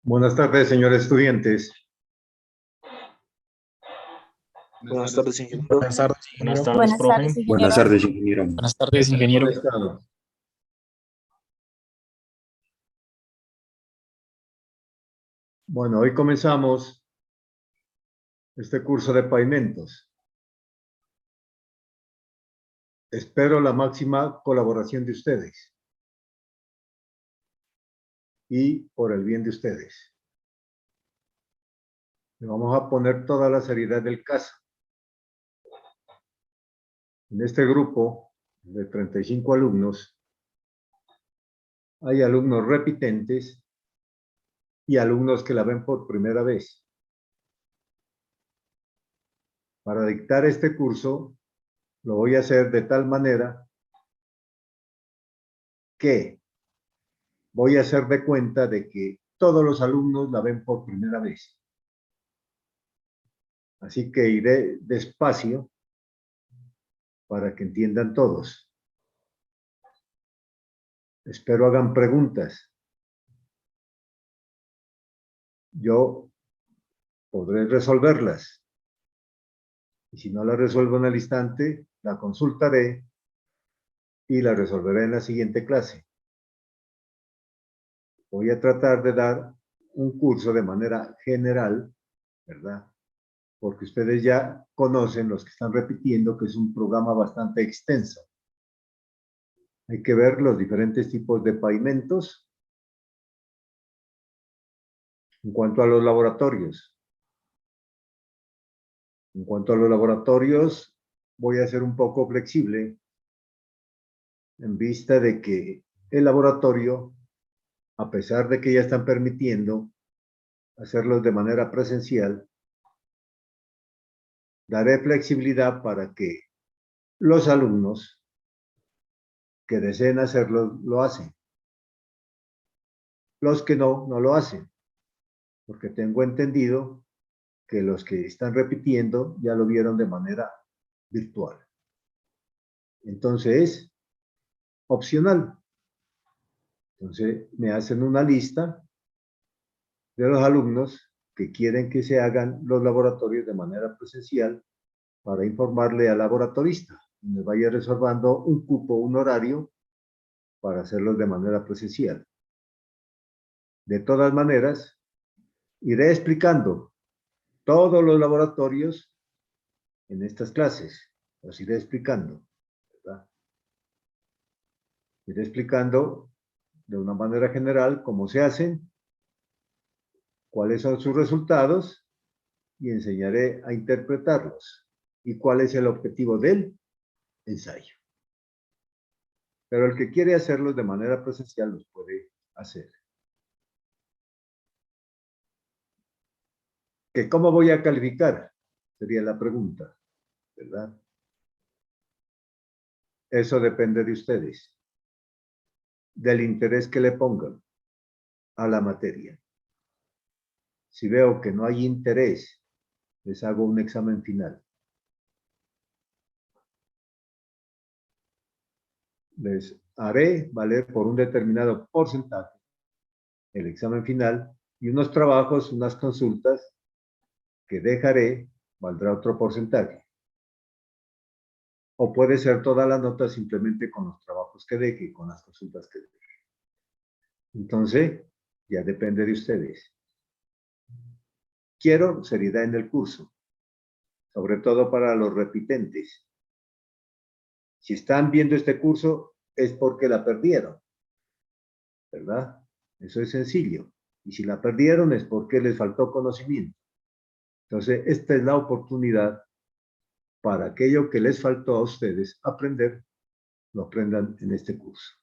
Buenas tardes, señores estudiantes. Buenas tardes, ingeniero. Buenas tardes, ingeniero. Buenas tardes, profe. ingeniero. Buenas tardes, ingeniero. Buenas tardes, ingeniero. ¿Cómo están? Bueno, hoy comenzamos este curso de pavimentos. Espero la máxima colaboración de ustedes y por el bien de ustedes. Le vamos a poner toda la seriedad del caso. En este grupo de 35 alumnos, hay alumnos repitentes y alumnos que la ven por primera vez. Para dictar este curso, lo voy a hacer de tal manera que voy a hacer de cuenta de que todos los alumnos la ven por primera vez. Así que iré despacio para que entiendan todos. Espero hagan preguntas. Yo podré resolverlas. Y si no la resuelvo en el instante, la consultaré y la resolveré en la siguiente clase. Voy a tratar de dar un curso de manera general, ¿verdad? Porque ustedes ya conocen, los que están repitiendo, que es un programa bastante extenso. Hay que ver los diferentes tipos de pavimentos. En cuanto a los laboratorios. En cuanto a los laboratorios, voy a ser un poco flexible en vista de que el laboratorio, a pesar de que ya están permitiendo hacerlos de manera presencial, daré flexibilidad para que los alumnos que deseen hacerlo, lo hacen. Los que no, no lo hacen, porque tengo entendido que los que están repitiendo ya lo vieron de manera virtual. Entonces, es opcional. Entonces, me hacen una lista de los alumnos que quieren que se hagan los laboratorios de manera presencial para informarle al laboratorista y me vaya reservando un cupo, un horario para hacerlos de manera presencial. De todas maneras, iré explicando todos los laboratorios en estas clases. Los iré explicando, ¿verdad? Iré explicando de una manera general cómo se hacen, cuáles son sus resultados y enseñaré a interpretarlos y cuál es el objetivo del ensayo. Pero el que quiere hacerlos de manera presencial los puede hacer. ¿Que cómo voy a calificar? Sería la pregunta, ¿verdad? Eso depende de ustedes, del interés que le pongan a la materia. Si veo que no hay interés, les hago un examen final. Les haré valer por un determinado porcentaje el examen final y unos trabajos, unas consultas que dejaré, valdrá otro porcentaje. O puede ser toda la nota simplemente con los trabajos que deje y con las consultas que deje. Entonces, ya depende de ustedes. Quiero seriedad en el curso, sobre todo para los repitentes. Si están viendo este curso, es porque la perdieron, ¿verdad? Eso es sencillo. Y si la perdieron es porque les faltó conocimiento. Entonces, esta es la oportunidad para aquello que les faltó a ustedes aprender, lo aprendan en este curso.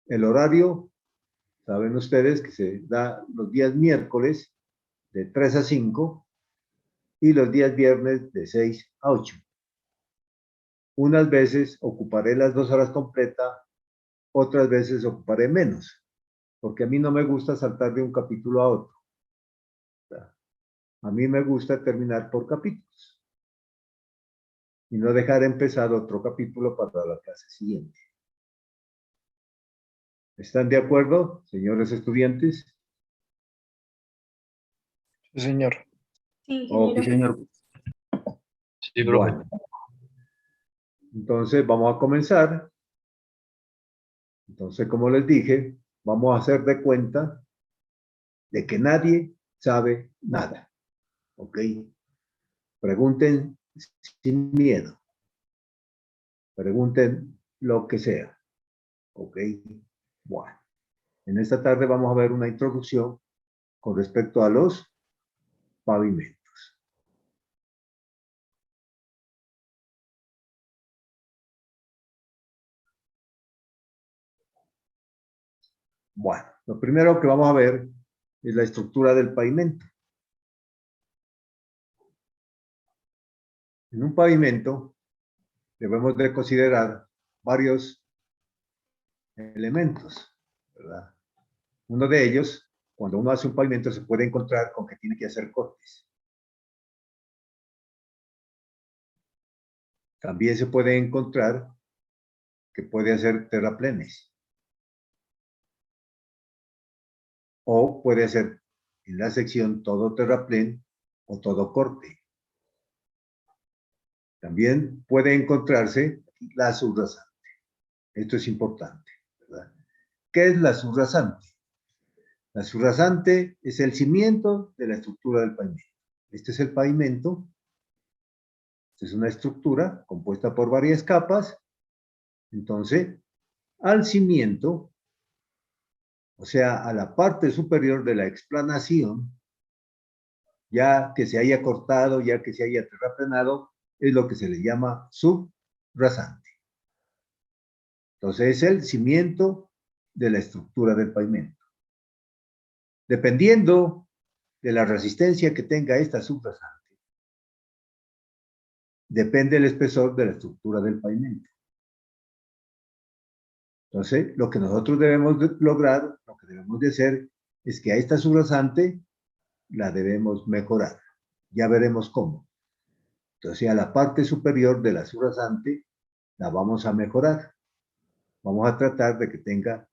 El horario, saben ustedes que se da los días miércoles de 3 a 5 y los días viernes de 6 a 8. Unas veces ocuparé las 2 horas completas, otras veces ocuparé menos, porque a mí no me gusta saltar de un capítulo a otro. A mí me gusta terminar por capítulos. y no dejar empezar otro capítulo para la clase siguiente. ¿Están de acuerdo, señores estudiantes? Sí, señor. Sí, Ok. ingeniero. Sí, profe. Bueno, entonces vamos a comenzar. Entonces, como les dije, vamos a hacer de cuenta de que nadie sabe nada. ¿Ok? Pregunten sin miedo. Pregunten lo que sea. ¿Ok? Bueno, en esta tarde vamos a ver una introducción con respecto a los pavimentos. Bueno, lo primero que vamos a ver es la estructura del pavimento. En un pavimento debemos de considerar varios elementos, ¿verdad? Uno de ellos, cuando uno hace un pavimento, se puede encontrar con que tiene que hacer cortes. También se puede encontrar que puede hacer terraplenes. O puede hacer en la sección todo terraplén o todo corte. También puede encontrarse la subrasante. Esto es importante, ¿verdad? ¿Qué es la subrasante? La subrasante es el cimiento de la estructura del pavimento. Este es el pavimento. Esta es una estructura compuesta por varias capas. Entonces, al cimiento, o sea, a la parte superior de la explanación, ya que se haya cortado, ya que se haya terraplenado, es lo que se le llama subrasante. Entonces, es el cimiento de la estructura del pavimento. Dependiendo de la resistencia que tenga esta subrasante, depende el espesor de la estructura del pavimento. Entonces, lo que nosotros debemos de lograr, lo que debemos de hacer, es que a esta subrasante la debemos mejorar. Ya veremos cómo. Entonces, a la parte superior de la subrasante la vamos a mejorar. Vamos a tratar de que tenga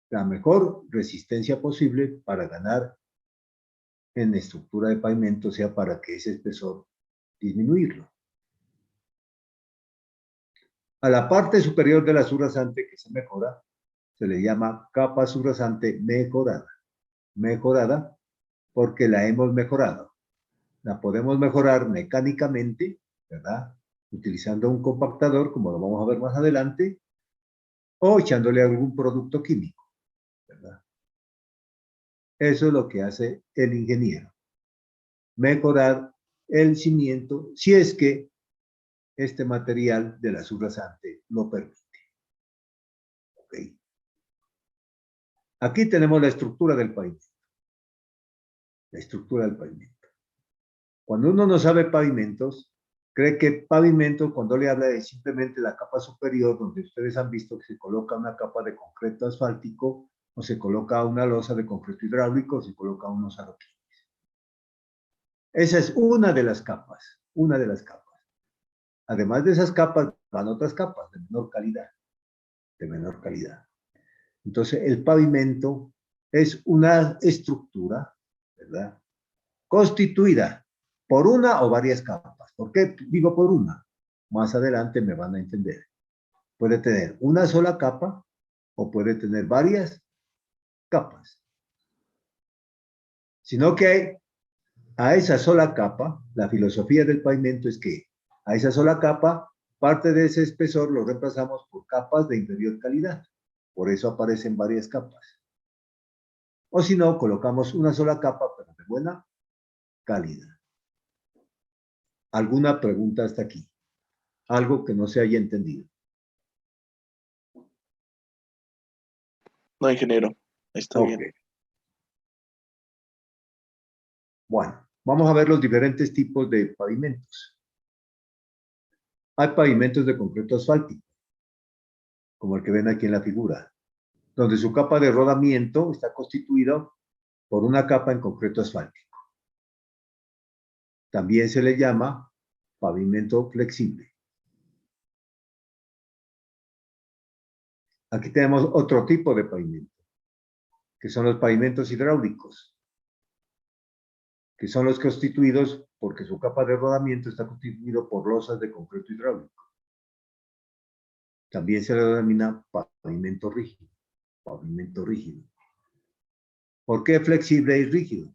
la mejor resistencia posible para ganar en estructura de pavimento, o sea, para que ese espesor disminuirlo. A la parte superior de la subrasante que se mejora, se le llama capa subrasante mejorada. Mejorada porque la hemos mejorado. La podemos mejorar mecánicamente, ¿verdad? Utilizando un compactador, como lo vamos a ver más adelante, o echándole algún producto químico, ¿verdad? Eso es lo que hace el ingeniero. Mejorar el cimiento, si es que este material de la subrasante lo permite. ¿Ok? Aquí tenemos la estructura del pavimento. La estructura del pavimento. Cuando uno no sabe pavimentos, cree que pavimento, cuando le habla de simplemente la capa superior, donde ustedes han visto que se coloca una capa de concreto asfáltico, o se coloca una losa de concreto hidráulico, o se coloca unos adoquines. Esa es una de las capas, una de las capas. Además de esas capas, van otras capas de menor calidad, de menor calidad. Entonces, el pavimento es una estructura, ¿verdad?, constituida por una o varias capas. ¿Por qué digo por una? Más adelante me van a entender. Puede tener una sola capa o puede tener varias capas. Sino que a esa sola capa, la filosofía del pavimento es que a esa sola capa, parte de ese espesor lo reemplazamos por capas de inferior calidad. Por eso aparecen varias capas. O si no, colocamos una sola capa, pero de buena calidad. ¿Alguna pregunta hasta aquí? Algo que no se haya entendido. No, ingeniero. Está Ok. bien. Bueno, vamos a ver los diferentes tipos de pavimentos. Hay pavimentos de concreto asfáltico, como el que ven aquí en la figura, donde su capa de rodamiento está constituida por una capa en concreto asfáltico. También se le llama pavimento flexible. Aquí tenemos otro tipo de pavimento, que son los pavimentos hidráulicos, que son los constituidos porque su capa de rodamiento está constituido por losas de concreto hidráulico. También se le denomina pavimento rígido. Pavimento rígido. ¿Por qué flexible y rígido?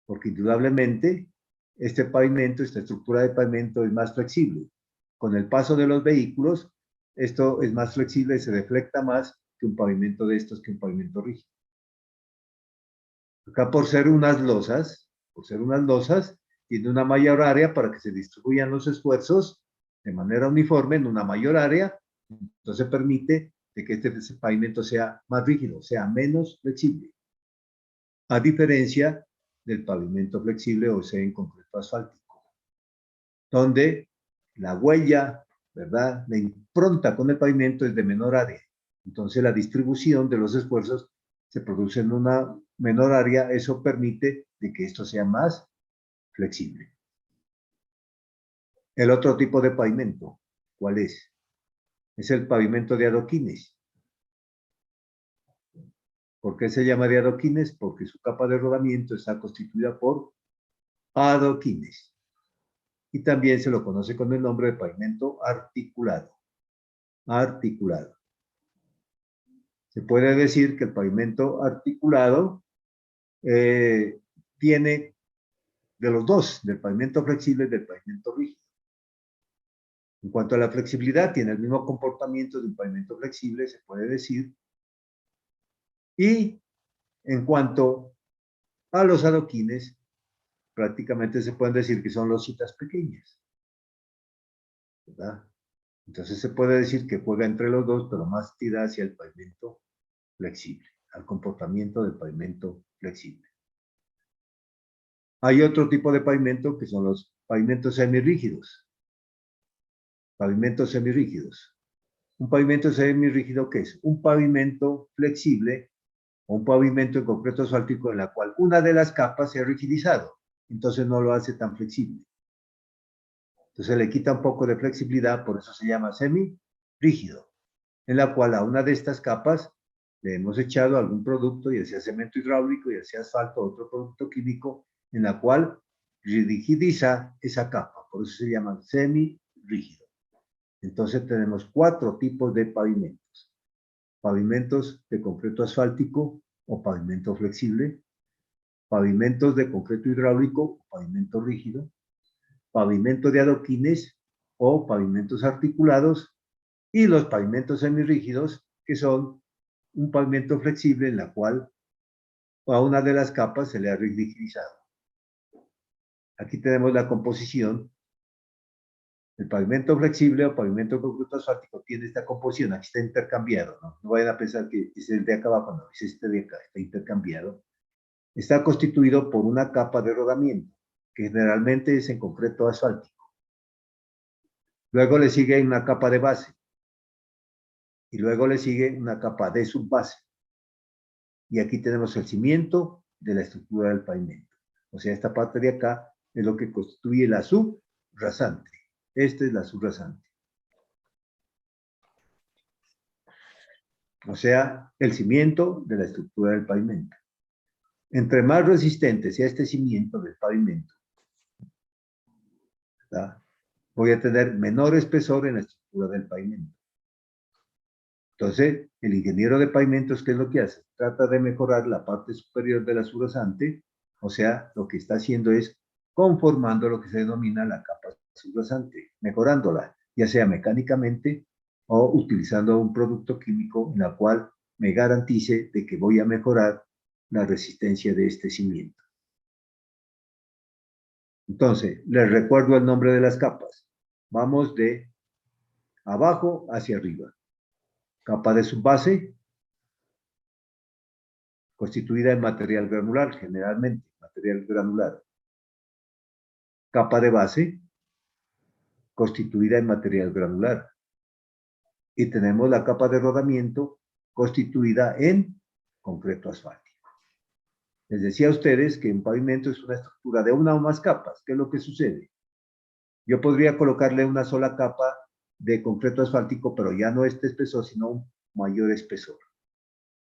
Porque indudablemente este pavimento, esta estructura de pavimento es más flexible. Con el paso de los vehículos, esto es más flexible y se deflecta más que un pavimento de estos, que un pavimento rígido. Acá por ser unas losas, tiene una mayor área para que se distribuyan los esfuerzos de manera uniforme en una mayor área, entonces permite de que este pavimento sea más rígido, sea menos flexible, a diferencia del pavimento flexible o sea en concreto asfáltico, donde la huella, ¿verdad?, la impronta con el pavimento es de menor área, entonces la distribución de los esfuerzos se produce en una menor área, eso permite de que esto sea más flexible. El otro tipo de pavimento, ¿cuál es? Es el pavimento de adoquines. ¿Por qué se llama de adoquines? Porque su capa de rodamiento está constituida por adoquines. Y también se lo conoce con el nombre de pavimento articulado. Articulado. Se puede decir que el pavimento articulado tiene de los dos, del pavimento flexible y del pavimento rígido. En cuanto a la flexibilidad, tiene el mismo comportamiento de un pavimento flexible, se puede decir. Y en cuanto a los adoquines, prácticamente se pueden decir que son lositas pequeñas, ¿verdad? Entonces se puede decir que juega entre los dos, pero más tira hacia el pavimento flexible, al comportamiento del pavimento flexible. Hay otro tipo de pavimento que son los pavimentos semirrígidos. Pavimentos semirrígidos. Un pavimento semirrígido, ¿qué es? Un pavimento flexible o un pavimento en concreto asfáltico en la cual una de las capas se ha rigidizado, entonces no lo hace tan flexible. Entonces le quita un poco de flexibilidad, por eso se llama semirrígido, en la cual a una de estas capas le hemos echado algún producto, ya sea cemento hidráulico, ya sea asfalto, otro producto químico, en la cual rigidiza esa capa, por eso se llama semirrígido. Entonces tenemos 4 tipos de pavimentos. Pavimentos de concreto asfáltico o pavimento flexible, pavimentos de concreto hidráulico o pavimento rígido, pavimento de adoquines o pavimentos articulados y los pavimentos semirrígidos, que son un pavimento flexible en la cual a una de las capas se le ha rigidizado. Aquí tenemos la composición. El pavimento flexible o pavimento concreto asfáltico tiene esta composición, aquí está intercambiado, ¿no? No vayan a pensar que es el de acá abajo, no, es este de acá, está intercambiado. Está constituido por una capa de rodamiento, que generalmente es en concreto asfáltico. Luego le sigue una capa de base, y luego le sigue una capa de subbase. Y aquí tenemos el cimiento de la estructura del pavimento. O sea, esta parte de acá es lo que constituye la subrasante. Esta es la subrasante. O sea, el cimiento de la estructura del pavimento. Entre más resistente sea este cimiento del pavimento, ¿verdad?, voy a tener menor espesor en la estructura del pavimento. Entonces, el ingeniero de pavimentos, ¿qué es lo que hace? Trata de mejorar la parte superior de la subrasante, o sea, lo que está haciendo es conformando lo que se denomina la capa subrasante, mejorándola, ya sea mecánicamente o utilizando un producto químico en la cual me garantice de que voy a mejorar la resistencia de este cimiento. Entonces, les recuerdo el nombre de las capas. Vamos de abajo hacia arriba. Capa de subbase, constituida en material granular, generalmente, material granular. Capa de base, constituida en material granular. Y tenemos la capa de rodamiento, constituida en concreto asfáltico. Les decía a ustedes que un pavimento es una estructura de una o más capas. ¿Qué es lo que sucede? Yo podría colocarle una sola capa de concreto asfáltico, pero ya no este espesor, sino un mayor espesor.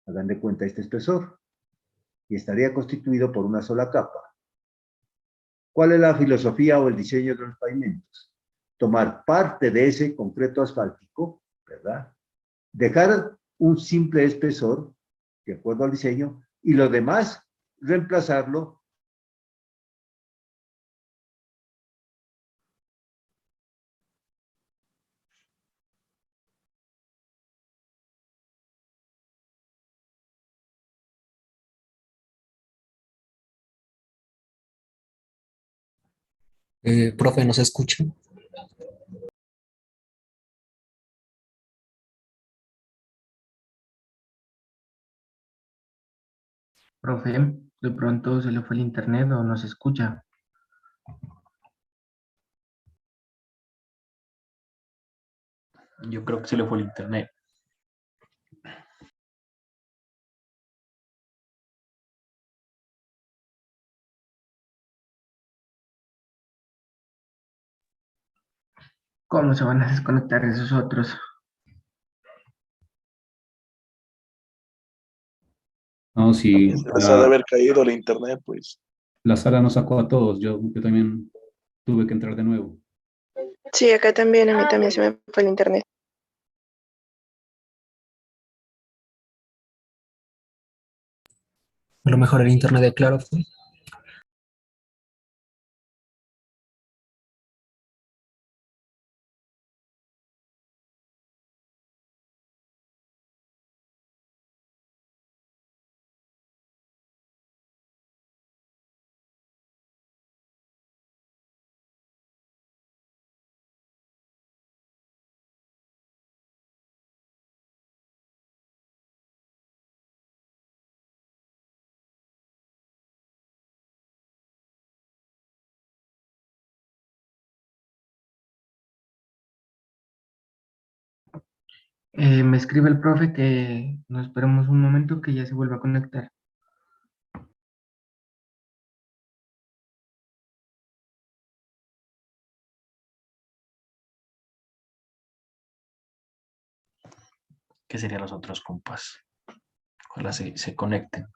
Hagan de cuenta este espesor. Y estaría constituido por una sola capa. ¿Cuál es la filosofía o el diseño de los pavimentos? Tomar parte de ese concreto asfáltico, ¿verdad? Dejar un simple espesor, de acuerdo al diseño, y lo demás reemplazarlo. Profe, ¿nos escucha? Profe, de pronto se le fue el internet o no se escucha. Yo creo que se le fue el internet. ¿Cómo se van a desconectar esos otros? No, sí, Se les ha de haber caído el internet, pues. la sala nos sacó a todos. Yo también tuve que entrar de nuevo. Sí, acá también, a mí también se me fue el internet. A lo mejor el internet de Claro fue. Me escribe el profe que nos esperemos un momento que ya se vuelva a conectar. ¿Qué serían los otros compas? Ojalá se conecten.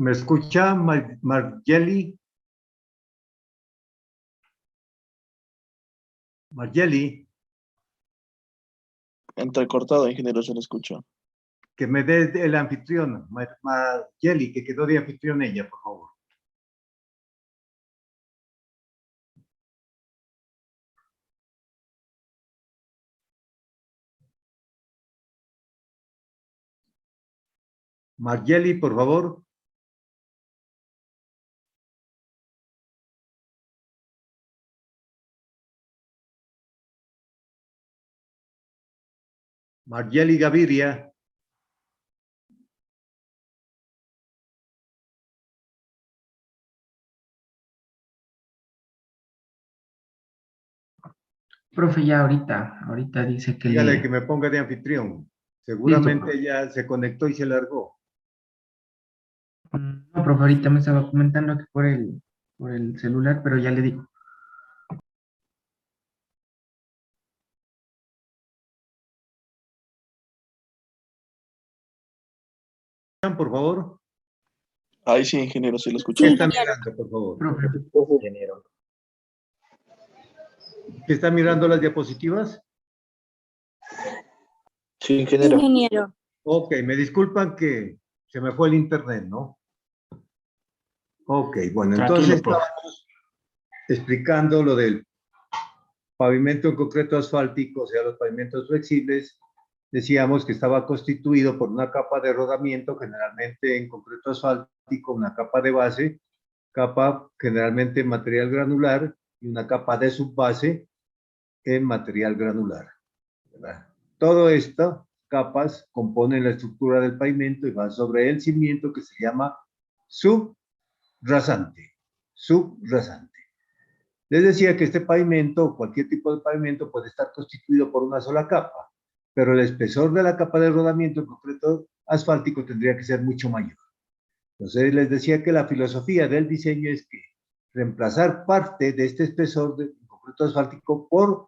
¿Me escucha, Margeli? Margeli, Entrecortado, ingeniero, se lo escucha. que me dé el anfitrión. Margeli, que quedó de anfitrión ella, por favor. Margeli, por favor. Margeli Gaviria. Profe, ya ahorita dice que Dígale que me ponga de anfitrión. Seguramente profe. ella se conectó y se largó. No, profe, ahorita me estaba comentando que por el celular, pero ya le digo. Por favor. Ahí sí, ingeniero, sí lo escucho. ¿Qué está mirando, por favor? Profe, ¿Qué está mirando las diapositivas? Sí, ingeniero. Ingeniero. Ok, me disculpan que se me fue el internet, ¿no? Ok, bueno, Tranquilo, entonces profe. estábamos explicando lo del pavimento en concreto asfáltico, o sea, los pavimentos flexibles. Decíamos que estaba constituido por una capa de rodamiento, generalmente en concreto asfáltico, una capa de base, capa generalmente en material granular y una capa de subbase en material granular, ¿verdad? Todo esto capas componen la estructura del pavimento y van sobre el cimiento que se llama subrasante. Subrasante. Les decía que este pavimento, o cualquier tipo de pavimento, puede estar constituido por una sola capa, pero el espesor de la capa de rodamiento en concreto asfáltico tendría que ser mucho mayor. Entonces les decía que la filosofía del diseño es que reemplazar parte de este espesor de concreto asfáltico por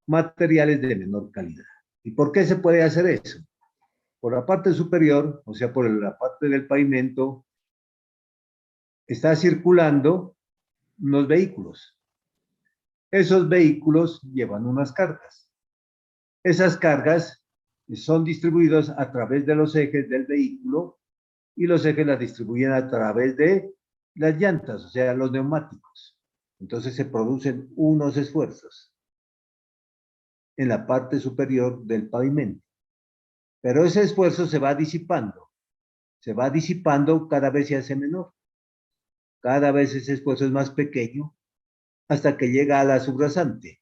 materiales de menor calidad. ¿Y por qué se puede hacer eso? Por la parte superior, o sea, por la parte del pavimento, está circulando unos vehículos. Esos vehículos llevan unas cargas. Esas cargas son distribuidas a través de los ejes del vehículo y los ejes las distribuyen a través de las llantas, o sea, los neumáticos. Entonces se producen unos esfuerzos en la parte superior del pavimento. Pero ese esfuerzo se va disipando cada vez se hace menor. Cada vez ese esfuerzo es más pequeño hasta que llega a la subrasante.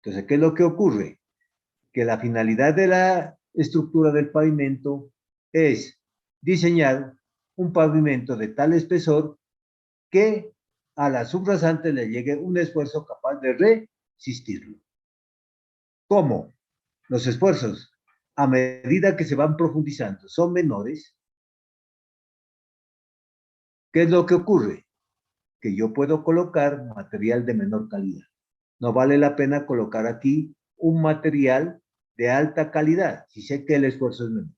Entonces, ¿qué es lo que ocurre? Que la finalidad de la estructura del pavimento es diseñar un pavimento de tal espesor que a la subrasante le llegue un esfuerzo capaz de resistirlo. ¿Cómo? Los esfuerzos, a medida que se van profundizando, son menores. ¿Qué es lo que ocurre? Que yo puedo colocar material de menor calidad. No vale la pena colocar aquí un material de alta calidad, si sé que el esfuerzo es menor.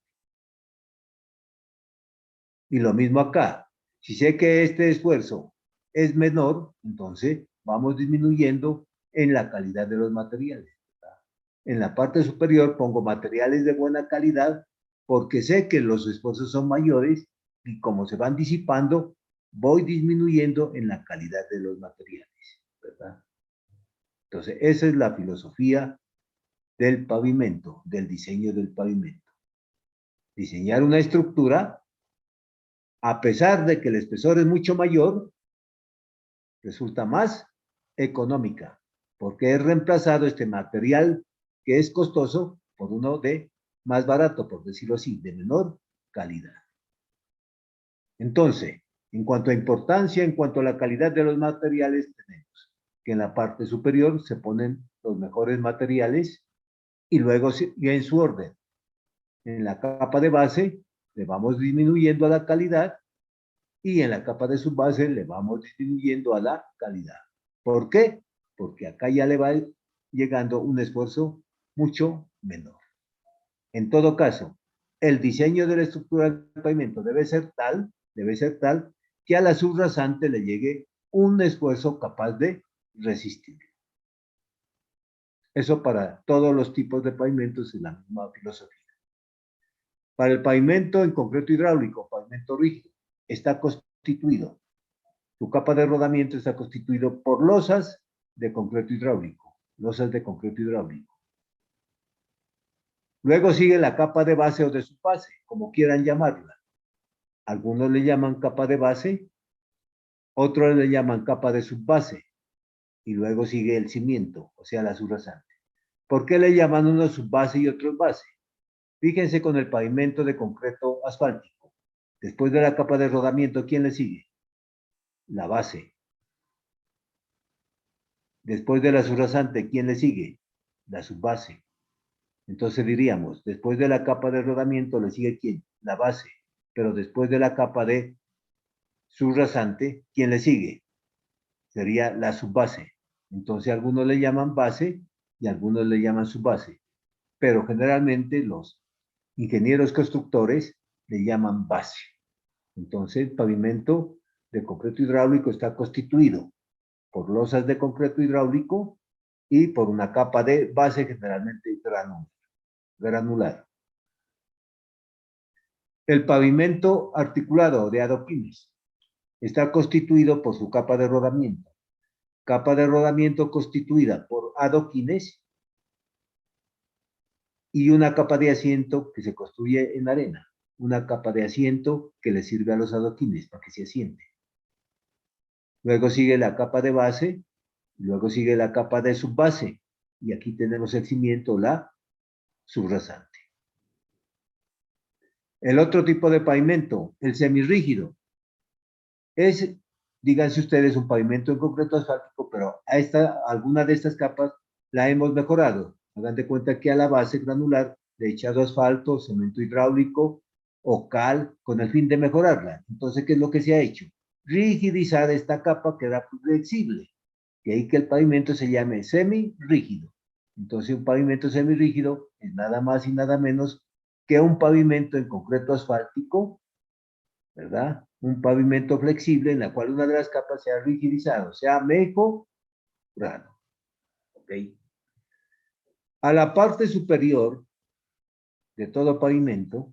Y lo mismo acá. Si sé que este esfuerzo es menor, entonces vamos disminuyendo en la calidad de los materiales. En la parte superior pongo materiales de buena calidad porque sé que los esfuerzos son mayores y como se van disipando, voy disminuyendo en la calidad de los materiales, ¿verdad? Entonces, esa es la filosofía del pavimento, del diseño del pavimento. Diseñar una estructura, a pesar de que el espesor es mucho mayor, resulta más económica, porque es reemplazado este material que es costoso por uno de más barato, por decirlo así, de menor calidad. Entonces, en cuanto a importancia, en cuanto a la calidad de los materiales, tenemos que en la parte superior se ponen los mejores materiales y luego en su orden. En la capa de base le vamos disminuyendo a la calidad y en la capa de subbase le vamos disminuyendo a la calidad. ¿Por qué? Porque acá ya le va llegando un esfuerzo mucho menor. En todo caso, el diseño de la estructura del pavimento debe ser tal, debe ser tal que a la subrasante le llegue un esfuerzo capaz de resistir. Eso para todos los tipos de pavimentos es la misma filosofía. Para el pavimento en concreto hidráulico, pavimento rígido, está constituido, su capa de rodamiento está constituido por losas de concreto hidráulico, losas de concreto hidráulico. Luego sigue la capa de base o de subbase, como quieran llamarla. Algunos le llaman capa de base, otros le llaman capa de subbase, y luego sigue el cimiento, o sea, la subrasante. ¿Por qué le llaman unos subbase y otros base? Fíjense con el pavimento de concreto asfáltico. Después de la capa de rodamiento, ¿quién le sigue? La base. Después de la subrasante, ¿quién le sigue? La subbase. Entonces diríamos, después de la capa de rodamiento, ¿le sigue quién? La base. Pero después de la capa de subrasante, ¿quién le sigue? Sería la subbase. Entonces algunos le llaman base y algunos le llaman subbase. Pero generalmente los ingenieros constructores le llaman base. Entonces el pavimento de concreto hidráulico está constituido por losas de concreto hidráulico y por una capa de base generalmente granular. El pavimento articulado de adoquines está constituido por su capa de rodamiento. Capa de rodamiento constituida por adoquines y una capa de asiento que se construye en arena. Una capa de asiento que le sirve a los adoquines para que se asiente. Luego sigue la capa de base, luego sigue la capa de subbase, y aquí tenemos el cimiento, la subrasante. El otro tipo de pavimento, el semirrígido, es, díganse ustedes, un pavimento en concreto asfáltico, pero alguna de estas capas la hemos mejorado. Hagan de cuenta que a la base granular le he echado asfalto, cemento hidráulico o cal con el fin de mejorarla. Entonces, ¿qué es lo que se ha hecho? Rigidizar esta capa que era flexible. De ahí que el pavimento se llame semirrígido. Entonces, un pavimento semirrígido es nada más y nada menos que un pavimento en concreto asfáltico, ¿verdad? Un pavimento flexible en la cual una de las capas sea rigidizado, sea mejorado. ¿Ok? A la parte superior de todo pavimento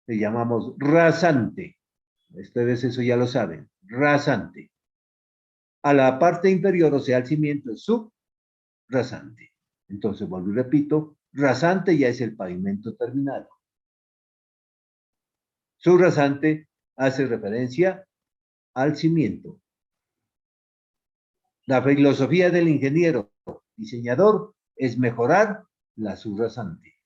le llamamos rasante. Ustedes eso ya lo saben, rasante. A la parte inferior, o sea, al cimiento, es subrasante. Entonces, vuelvo y repito, rasante ya es el pavimento terminado. Subrasante hace referencia al cimiento. La filosofía del ingeniero diseñador es mejorar la subrasante.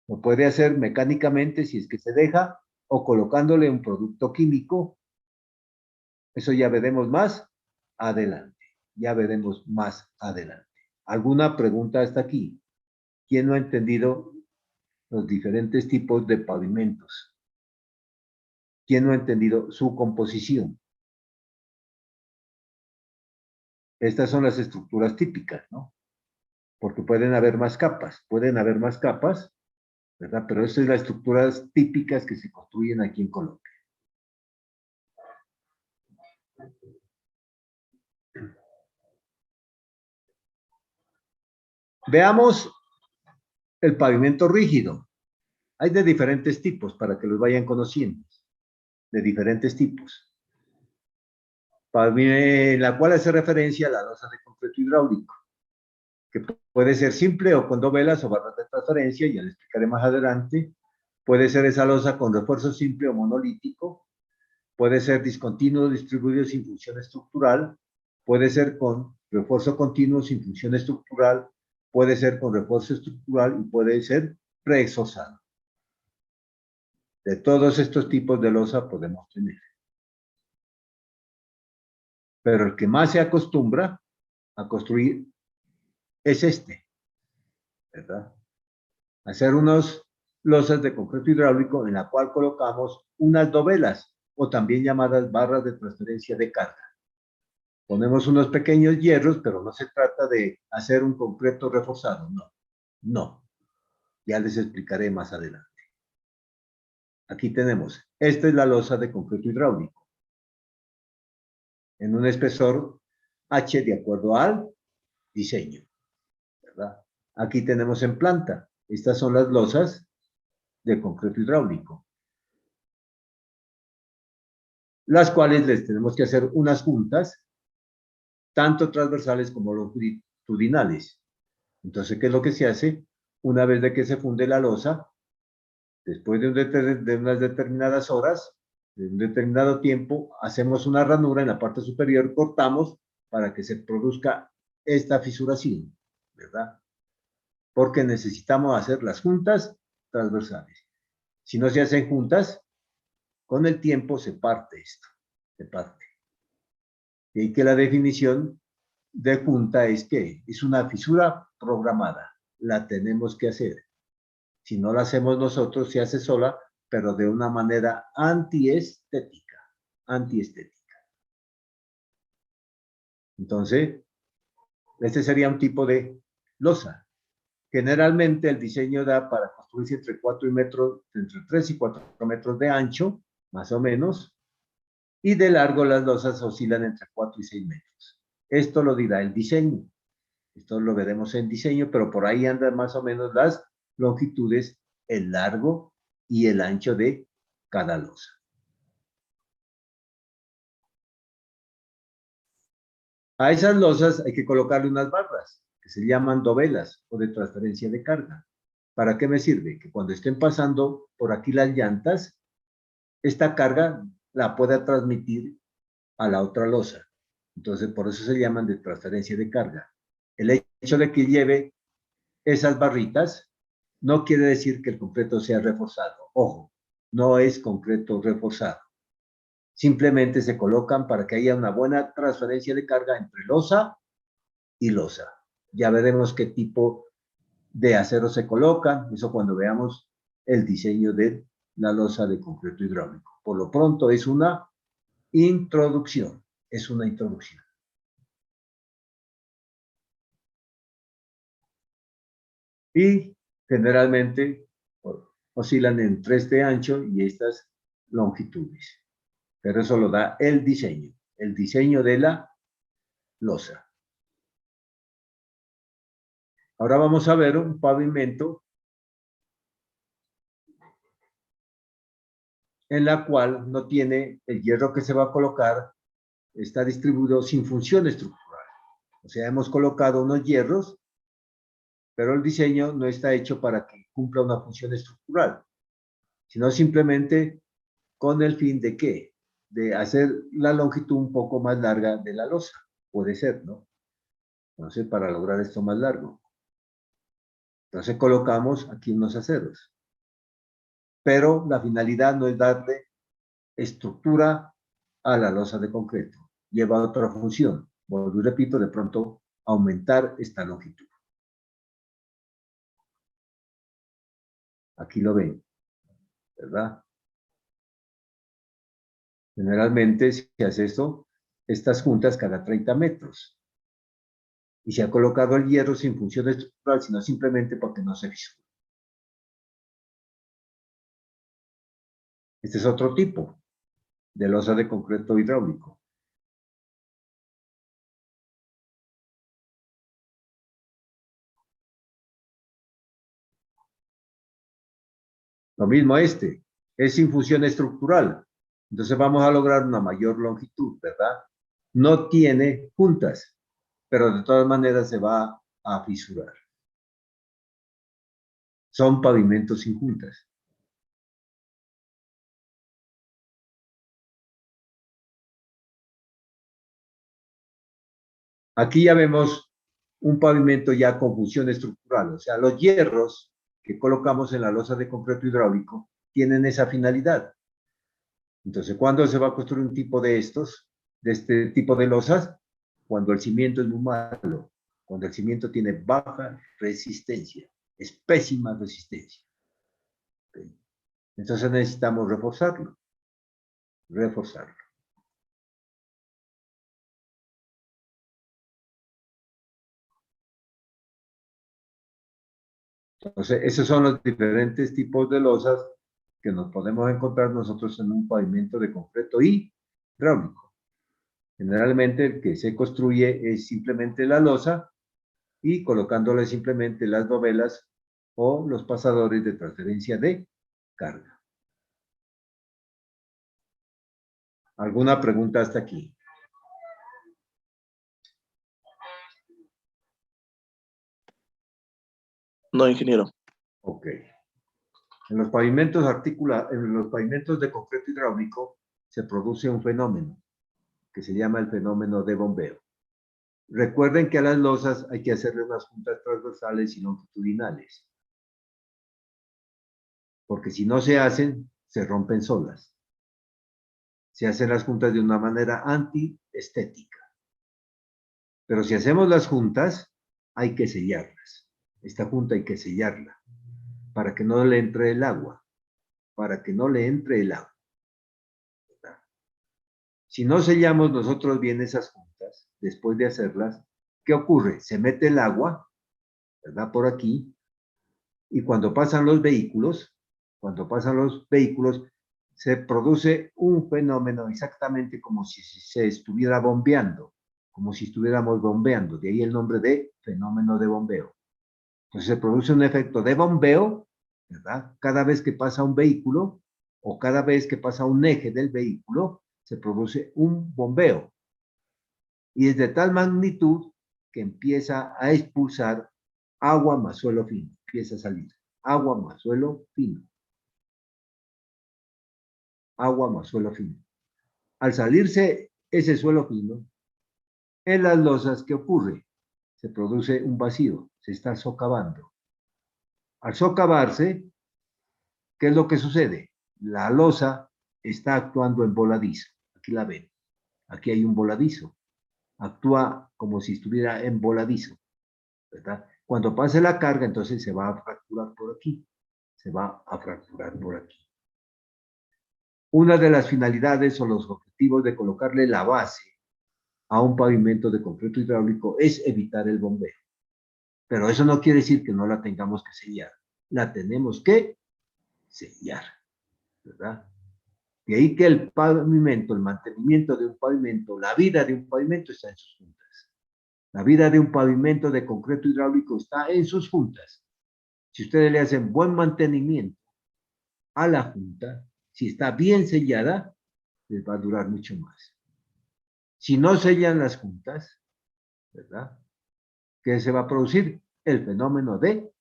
Lo puede hacer mecánicamente si es que se deja o colocándole un producto químico. Eso ya veremos más adelante. Ya veremos más adelante. ¿Alguna pregunta hasta aquí? ¿Quién no ha entendido los diferentes tipos de pavimentos? ¿Quién no ha entendido su composición? Estas son las estructuras típicas, ¿no? Porque pueden haber más capas, ¿verdad? Pero estas son las estructuras típicas que se construyen aquí en Colombia. Veamos el pavimento rígido. Hay de diferentes tipos para que los vayan conociendo. De diferentes tipos. En la cual hace referencia a la losa de concreto hidráulico, que puede ser simple o con dovelas o barras de transferencia, ya le explicaré más adelante. Puede ser esa losa con refuerzo simple o monolítico. Puede ser discontinuo distribuido sin función estructural. Puede ser con refuerzo continuo sin función estructural. Puede ser con refuerzo estructural y puede ser preexosado. De todos estos tipos de losa podemos tener. Pero el que más se acostumbra a construir es este, ¿verdad? Hacer unos losas de concreto hidráulico en la cual colocamos unas dovelas o también llamadas barras de transferencia de carga. Ponemos unos pequeños hierros, pero no se trata de hacer un concreto reforzado, no. Ya les explicaré más adelante. Aquí tenemos, esta es la losa de concreto hidráulico, en un espesor H de acuerdo al diseño, ¿verdad? Aquí tenemos en planta, estas son las losas de concreto hidráulico, las cuales les tenemos que hacer unas juntas, tanto transversales como longitudinales. Entonces, ¿qué es lo que se hace? Una vez de que se funde la losa, después de unas determinadas horas, de un determinado tiempo, hacemos una ranura en la parte superior, cortamos para que se produzca esta fisuración, ¿verdad? Porque necesitamos hacer las juntas transversales. Si no se hacen juntas, con el tiempo se parte esto, se parte. Y que la definición de junta es que es una fisura programada, la tenemos que hacer. Si no la hacemos nosotros, se hace sola, pero de una manera antiestética, antiestética. Entonces, este sería un tipo de losa. Generalmente el diseño da para construirse entre 3 y 4 metros de ancho, más o menos, y de largo las losas oscilan entre 4 y 6 metros. Esto lo dirá el diseño. Esto lo veremos en diseño, pero por ahí andan más o menos las longitudes, el largo y el ancho de cada losa. A esas losas hay que colocarle unas barras, que se llaman dovelas o de transferencia de carga. ¿Para qué me sirve? Que cuando estén pasando por aquí las llantas, esta carga la pueda transmitir a la otra losa. Entonces, por eso se llaman de transferencia de carga. El hecho de que lleve esas barritas no quiere decir que el concreto sea reforzado. Ojo, no es concreto reforzado. Simplemente se colocan para que haya una buena transferencia de carga entre losa y losa. Ya veremos qué tipo de acero se colocan, eso cuando veamos el diseño de la losa de concreto hidráulico. Por lo pronto es una introducción, es una introducción. Y generalmente oscilan en 3 de ancho y estas longitudes. Pero eso lo da el diseño de la losa. Ahora vamos a ver un pavimento en la cual no tiene el hierro que se va a colocar, está distribuido sin función estructural. O sea, hemos colocado unos hierros, pero el diseño no está hecho para que cumpla una función estructural, sino simplemente con el fin de ¿qué? De hacer la longitud un poco más larga de la losa. Puede ser, ¿no? Entonces, para lograr esto más largo. Entonces colocamos aquí unos aceros. Pero la finalidad no es darle estructura a la losa de concreto. Lleva otra función. Vuelvo y repito, de pronto aumentar esta longitud. Aquí lo ven, ¿verdad? Generalmente se hace esto, estas juntas cada 30 metros. Y se ha colocado el hierro sin función estructural, sino simplemente porque no se fisura. Este es otro tipo de losa de concreto hidráulico. Lo mismo este, es sin función estructural. Entonces vamos a lograr una mayor longitud, ¿verdad? No tiene juntas, pero de todas maneras se va a fisurar. Son pavimentos sin juntas. Aquí ya vemos un pavimento ya con función estructural, o sea, los hierros que colocamos en la losa de concreto hidráulico tienen esa finalidad. Entonces, ¿cuándo se va a construir un tipo de estos, de este tipo de losas? Cuando el cimiento es muy malo, cuando el cimiento tiene baja resistencia, es pésima resistencia. ¿Okay? Entonces necesitamos reforzarlo, reforzarlo. Entonces, esos son los diferentes tipos de losas que nos podemos encontrar nosotros en un pavimento de concreto hidráulico. Generalmente el que se construye es simplemente la losa y colocándole simplemente las dovelas o los pasadores de transferencia de carga. ¿Alguna pregunta hasta aquí? No, ingeniero. Ok. En los pavimentos en los pavimentos de concreto hidráulico se produce un fenómeno que se llama el fenómeno de bombeo. Recuerden que a las losas hay que hacerle unas juntas transversales y longitudinales, porque si no se hacen, se rompen solas. Se hacen las juntas de una manera antiestética. Pero si hacemos las juntas, hay que sellarlas. Esta junta hay que sellarla para que no le entre el agua. Para que no le entre el agua. ¿Verdad? Si no sellamos nosotros bien esas juntas, después de hacerlas, ¿qué ocurre? Se mete el agua, ¿verdad? Por aquí, y cuando pasan los vehículos, se produce un fenómeno exactamente como si se estuviera bombeando, como si estuviéramos bombeando, de ahí el nombre de fenómeno de bombeo. Entonces se produce un efecto de bombeo, ¿verdad? Cada vez que pasa un vehículo o cada vez que pasa un eje del vehículo, se produce un bombeo. Y es de tal magnitud que empieza a expulsar agua más suelo fino, empieza a salir agua más suelo fino. Agua más suelo fino. Al salirse ese suelo fino, en las losas, ¿qué ocurre? Se produce un vacío, se está socavando. Al socavarse, ¿qué es lo que sucede? La losa está actuando en voladizo. Aquí la ven. Aquí hay un voladizo. Actúa como si estuviera en voladizo, ¿verdad? Cuando pase la carga, entonces se va a fracturar por aquí. Se va a fracturar por aquí. Una de las finalidades o los objetivos de colocarle la base a un pavimento de concreto hidráulico es evitar el bombeo. Pero eso no quiere decir que no la tengamos que sellar. La tenemos que sellar, ¿verdad? De ahí que el pavimento, el mantenimiento de un pavimento, la vida de un pavimento está en sus juntas. La vida de un pavimento de concreto hidráulico está en sus juntas. Si ustedes le hacen buen mantenimiento a la junta, si está bien sellada, les va a durar mucho más. Si no sellan las juntas, ¿verdad? ¿Qué se va a producir? El fenómeno de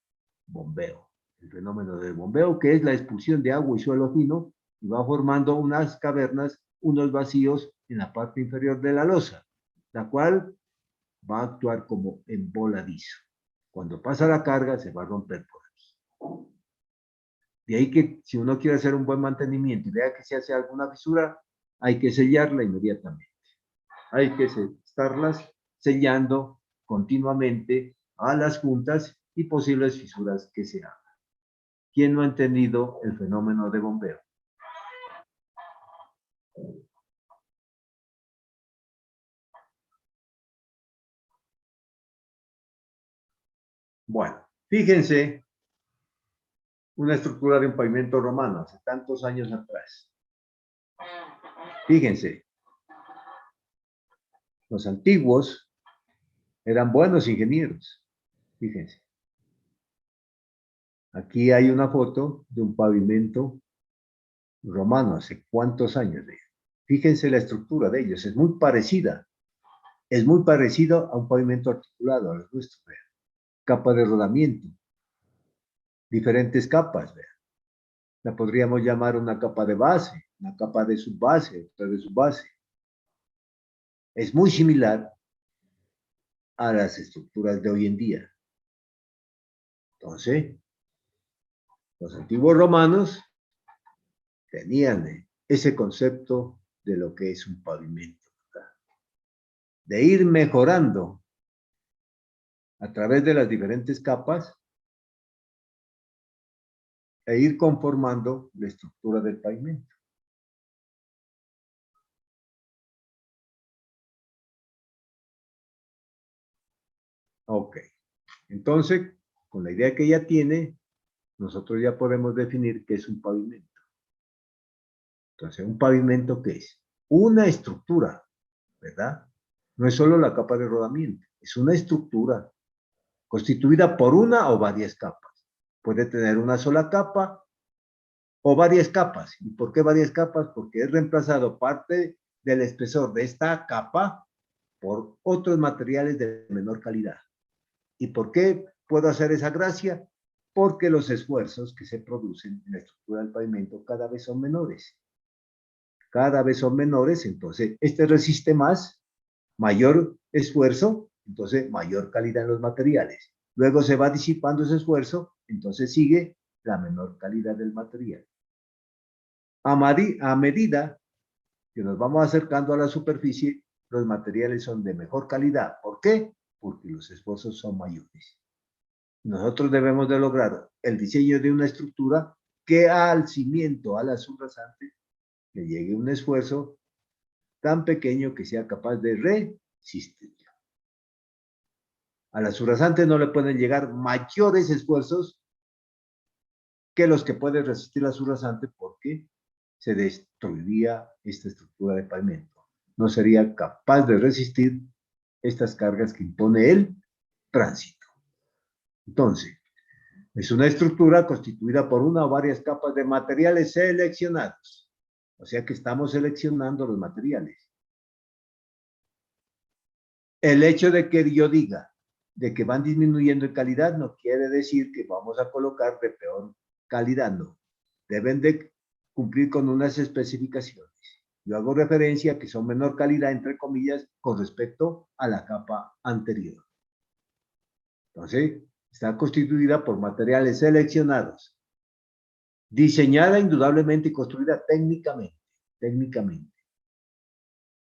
bombeo. El fenómeno de bombeo, que es la expulsión de agua y suelo fino, y va formando unas cavernas, unos vacíos en la parte inferior de la losa, la cual va a actuar como emboladizo. Cuando pasa la carga, se va a romper por aquí. De ahí que si uno quiere hacer un buen mantenimiento y vea que se hace alguna fisura, hay que sellarla inmediatamente. Hay que estarlas sellando continuamente a las juntas y posibles fisuras que se hagan. ¿Quién no ha entendido el fenómeno de bombeo? Bueno, fíjense una estructura de un pavimento romano hace tantos años atrás. Fíjense, los antiguos eran buenos ingenieros. Fíjense. Aquí hay una foto de un pavimento romano hace cuántos años. Fíjense la estructura de ellos, es muy parecida. Es muy parecido a un pavimento articulado, a los nuestros. Vean. Capa de rodamiento. Diferentes capas, vean. La podríamos llamar una capa de base, una capa de subbase, otra de subbase. Es muy similar a las estructuras de hoy en día. Entonces, los antiguos romanos tenían ese concepto de lo que es un pavimento, ¿verdad? De ir mejorando a través de las diferentes capas e ir conformando la estructura del pavimento. Ok, entonces, con la idea que ya tiene, nosotros ya podemos definir qué es un pavimento. Entonces, un pavimento, ¿qué es? Una estructura, ¿verdad? No es solo la capa de rodamiento, es una estructura constituida por una o varias capas. Puede tener una sola capa o varias capas. ¿Y por qué varias capas? Porque es reemplazado parte del espesor de esta capa por otros materiales de menor calidad. ¿Y por qué puedo hacer esa gracia? Porque los esfuerzos que se producen en la estructura del pavimento cada vez son menores. Cada vez son menores, entonces este resiste más, mayor esfuerzo, entonces mayor calidad en los materiales. Luego se va disipando ese esfuerzo, entonces sigue la menor calidad del material. A medida que nos vamos acercando a la superficie, los materiales son de mejor calidad. ¿Por qué? Porque los esfuerzos son mayores. Nosotros debemos de lograr el diseño de una estructura que al cimiento, a la subrasante, le llegue un esfuerzo tan pequeño que sea capaz de resistir. A la subrasante no le pueden llegar mayores esfuerzos que los que puede resistir la subrasante porque se destruiría esta estructura de pavimento. No sería capaz de resistir estas cargas que impone el tránsito. Entonces, es una estructura constituida por una o varias capas de materiales seleccionados. O sea que estamos seleccionando los materiales. El hecho de que yo diga de que van disminuyendo en calidad no quiere decir que vamos a colocar de peor calidad, no. Deben de cumplir con unas especificaciones. Yo hago referencia a que son menor calidad, entre comillas, con respecto a la capa anterior. Entonces, está constituida por materiales seleccionados, diseñada indudablemente y construida técnicamente.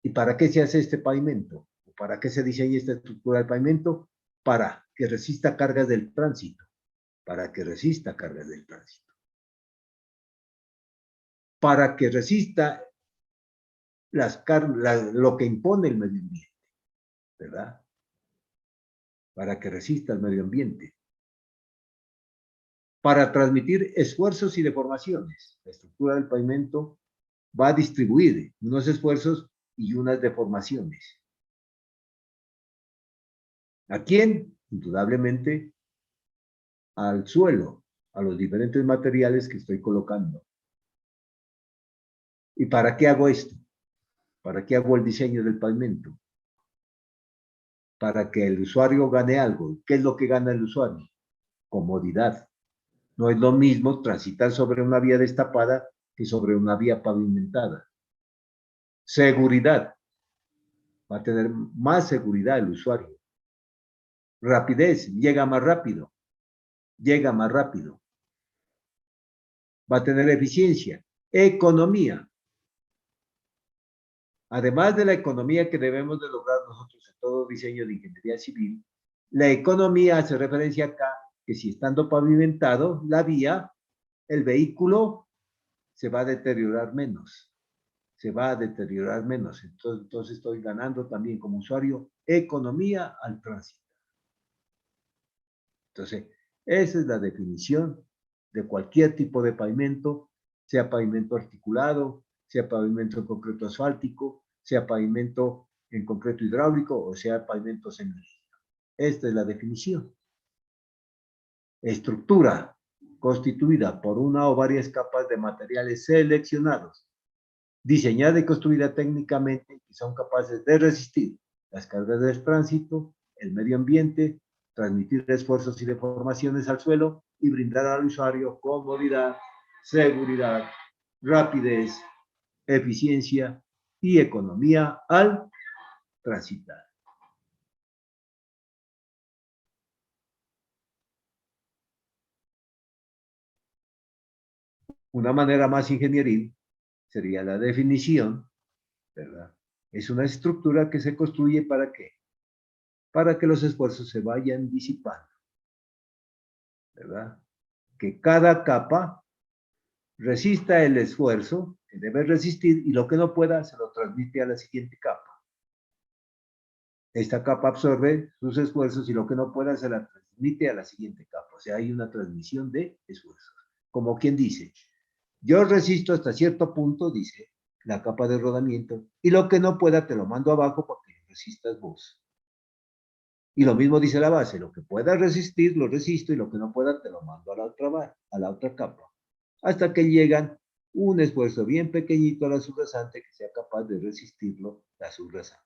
¿Y para qué se hace este pavimento? ¿Para qué se diseña esta estructura del pavimento? Para que resista cargas del tránsito. Para que resista cargas del tránsito. Para que resista lo que impone el medio ambiente, ¿verdad? Para que resista el medio ambiente. Para transmitir esfuerzos y deformaciones. La estructura del pavimento va a distribuir unos esfuerzos y unas deformaciones. ¿A quién? Indudablemente al suelo, a los diferentes materiales que estoy colocando. ¿Y para qué hago esto? ¿Para qué hago el diseño del pavimento? Para que el usuario gane algo. ¿Qué es lo que gana el usuario? Comodidad. No es lo mismo transitar sobre una vía destapada que sobre una vía pavimentada. Seguridad. Va a tener más seguridad el usuario. Rapidez. Llega más rápido. Llega más rápido. Va a tener eficiencia. Economía. Además de la economía que debemos de lograr nosotros en todo diseño de ingeniería civil, la economía hace referencia acá que si estando pavimentado la vía, el vehículo se va a deteriorar menos. Se va a deteriorar menos. Entonces estoy ganando también como usuario economía al tránsito. Entonces, esa es la definición de cualquier tipo de pavimento, sea pavimento articulado, sea pavimento en concreto asfáltico, sea pavimento en concreto hidráulico o sea pavimento semirígido. Esta es la definición. Estructura constituida por una o varias capas de materiales seleccionados, diseñada y construida técnicamente que son capaces de resistir las cargas del tránsito, el medio ambiente, transmitir esfuerzos y deformaciones al suelo y brindar al usuario comodidad, seguridad, rapidez, eficiencia y economía al transitar. Una manera más ingenieril sería la definición, ¿verdad? Es una estructura que se construye ¿para qué? Para que los esfuerzos se vayan disipando, ¿verdad? Que cada capa resista el esfuerzo que debe resistir y lo que no pueda se lo transmite a la siguiente capa. Esta capa absorbe sus esfuerzos y lo que no pueda se la transmite a la siguiente capa. O sea, hay una transmisión de esfuerzos. Como quien dice, Yo resisto hasta cierto punto, dice la capa de rodamiento, y lo que no pueda te lo mando abajo porque lo resistas vos. Y lo mismo dice la base, lo que pueda resistir lo resisto y lo que no pueda te lo mando a la otra capa. Hasta que llegan un esfuerzo bien pequeñito a la subrasante que sea capaz de resistirlo la subrasante.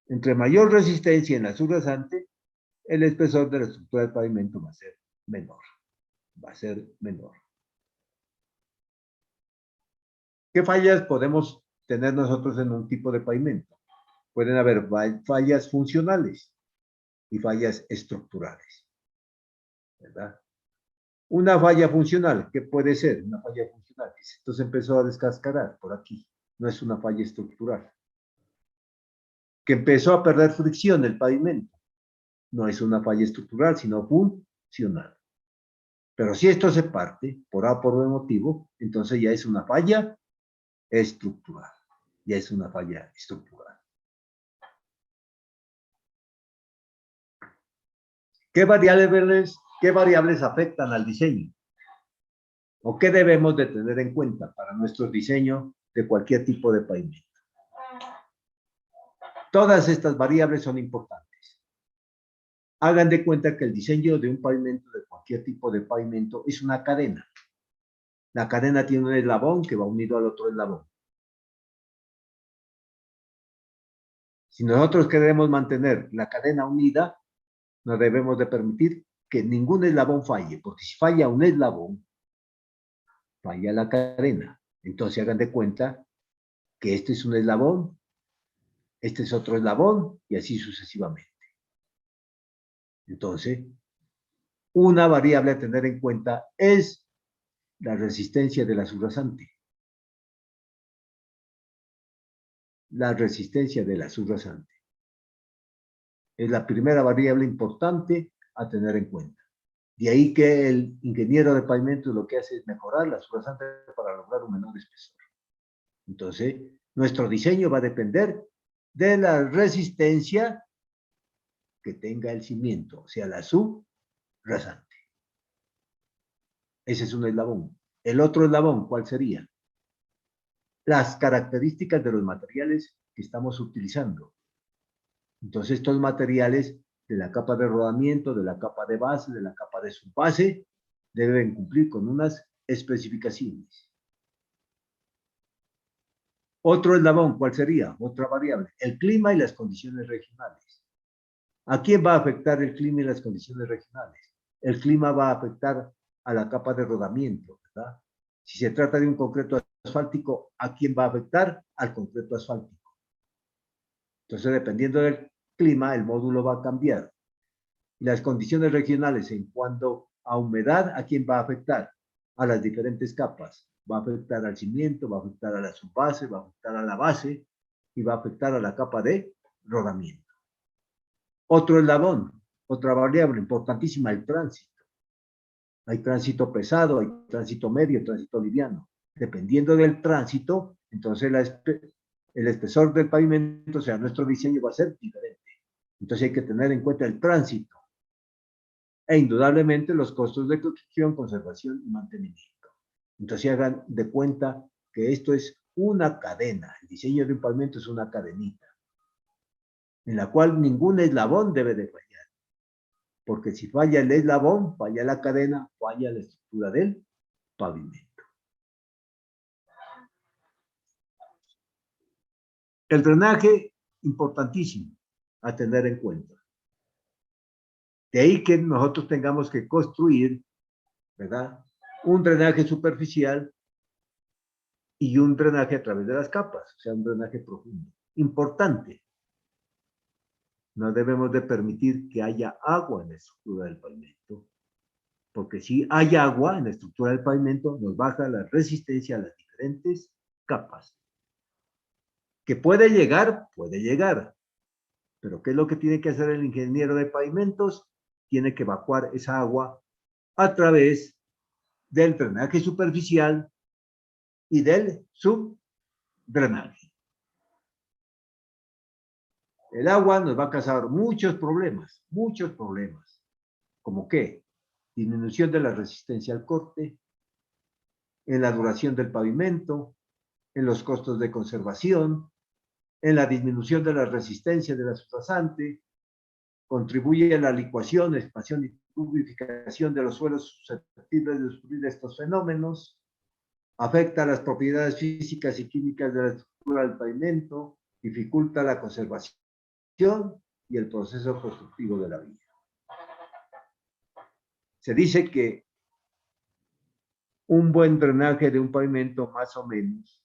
Entre mayor resistencia en la subrasante, el espesor de la estructura del pavimento va a ser menor. Va a ser menor. ¿Qué fallas podemos tener nosotros en un tipo de pavimento? Pueden haber fallas funcionales y fallas estructurales, ¿verdad? Una falla funcional, ¿qué puede ser? Una falla funcional. Esto se empezó a descascarar por aquí. No es una falla estructural. Que empezó a perder fricción el pavimento. No es una falla estructural, sino funcional. Pero si esto se parte, por A por B motivo, entonces ya es una falla estructural. Ya es una falla estructural. ¿Qué variables afectan al diseño? ¿O qué debemos de tener en cuenta para nuestro diseño de cualquier tipo de pavimento? Todas estas variables son importantes. Hagan de cuenta que el diseño de un pavimento, de cualquier tipo de pavimento, es una cadena. La cadena tiene un eslabón que va unido al otro eslabón. Si nosotros queremos mantener la cadena unida, no debemos de permitir que ningún eslabón falle, porque si falla un eslabón, falla la cadena. Entonces hagan de cuenta que este es un eslabón, este es otro eslabón, y así sucesivamente. Entonces, una variable a tener en cuenta es la resistencia de la subrasante. La resistencia de la subrasante. Es la primera variable importante a tener en cuenta. De ahí que el ingeniero de pavimento lo que hace es mejorar la subrasante para lograr un menor espesor. Entonces, nuestro diseño va a depender de la resistencia que tenga el cimiento, o sea, la subrasante. Ese es un eslabón. El otro eslabón, ¿cuál sería? Las características de los materiales que estamos utilizando. Entonces, estos materiales de la capa de rodamiento, de la capa de base, de la capa de subbase, deben cumplir con unas especificaciones. Otro eslabón, ¿cuál sería? Otra variable, el clima y las condiciones regionales. ¿A quién va a afectar el clima y las condiciones regionales? El clima va a afectar a la capa de rodamiento, ¿verdad? Si se trata de un concreto asfáltico, ¿a quién va a afectar? Al concreto asfáltico. Entonces, dependiendo del clima, el módulo va a cambiar. Y las condiciones regionales en cuanto a humedad, ¿a quién va a afectar? A las diferentes capas. Va a afectar al cimiento, va a afectar a la subbase, va a afectar a la base y va a afectar a la capa de rodamiento. Otro eslabón, otra variable importantísima, el tránsito. Hay tránsito pesado, hay tránsito medio, tránsito liviano. Dependiendo del tránsito, entonces el espesor del pavimento, o sea, nuestro diseño va a ser diferente. Entonces hay que tener en cuenta el tránsito e indudablemente los costos de construcción, conservación y mantenimiento. Entonces hagan de cuenta que esto es una cadena. El diseño de un pavimento es una cadenita en la cual ningún eslabón debe de fallar. Porque si falla el eslabón, falla la cadena, falla la estructura del pavimento. El drenaje, importantísimo a tener en cuenta. De ahí que nosotros tengamos que construir, ¿verdad?, un drenaje superficial y un drenaje a través de las capas, o sea, un drenaje profundo. Importante. No debemos de permitir que haya agua en la estructura del pavimento, porque si hay agua en la estructura del pavimento, nos baja la resistencia a las diferentes capas. Que puede llegar, pero ¿qué es lo que tiene que hacer el ingeniero de pavimentos? Tiene que evacuar esa agua a través del drenaje superficial y del subdrenaje. El agua nos va a causar muchos problemas. ¿Como qué? Disminución de la resistencia al corte, en la duración del pavimento, en los costos de conservación, en la disminución de la resistencia de la subrasante, contribuye a la licuación, expansión y purificación de los suelos susceptibles de sufrir estos fenómenos, afecta las propiedades físicas y químicas de la estructura del pavimento, dificulta la conservación y el proceso constructivo de la vía. Se dice que un buen drenaje de un pavimento más o menos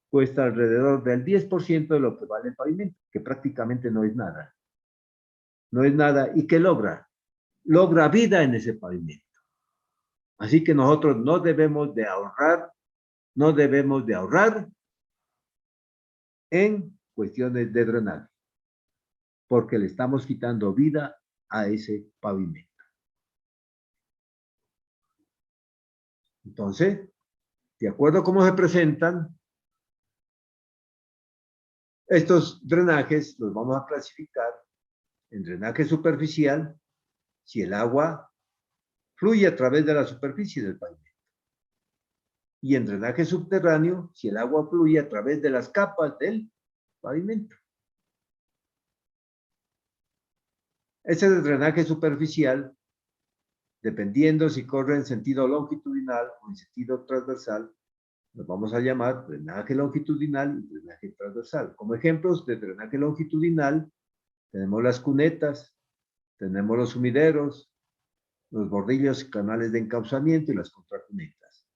cuesta alrededor del 10% de lo que vale el pavimento, que prácticamente no es nada. No es nada. ¿Y qué logra? Logra vida en ese pavimento. Así que nosotros no debemos de ahorrar en cuestiones de drenaje, porque le estamos quitando vida a ese pavimento. Entonces, de acuerdo a cómo se presentan, estos drenajes los vamos a clasificar en drenaje superficial, si el agua fluye a través de la superficie del pavimento. Y en drenaje subterráneo, si el agua fluye a través de las capas del pavimento. Ese drenaje superficial, dependiendo si corre en sentido longitudinal o en sentido transversal, los vamos a llamar drenaje longitudinal y drenaje transversal. Como ejemplos de drenaje longitudinal, tenemos las cunetas, tenemos los sumideros, los bordillos y canales de encauzamiento y las contracunetas.